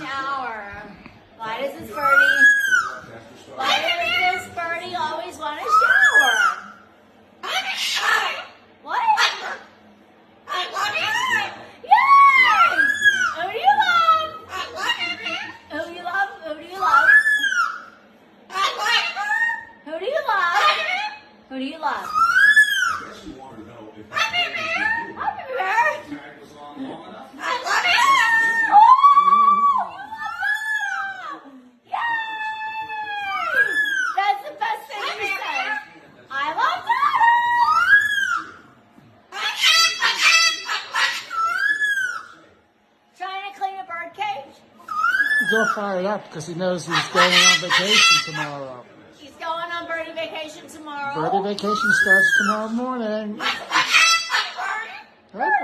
shower. Why does this birdie? Why does this birdie always want a shower? What? Yay! Who do you love? Who do you love? Who do you love? Who do you love? Who do you love? I guess you want to know if Happy Bear! tag was on long enough. I love you! Yay! That's the best thing you said. I love Donna! Trying to clean a bird cage? He's all fired up because he knows he's going on vacation tomorrow. He's going on birdie vacation tomorrow. Birdie vacation starts tomorrow morning. Birdie! Right.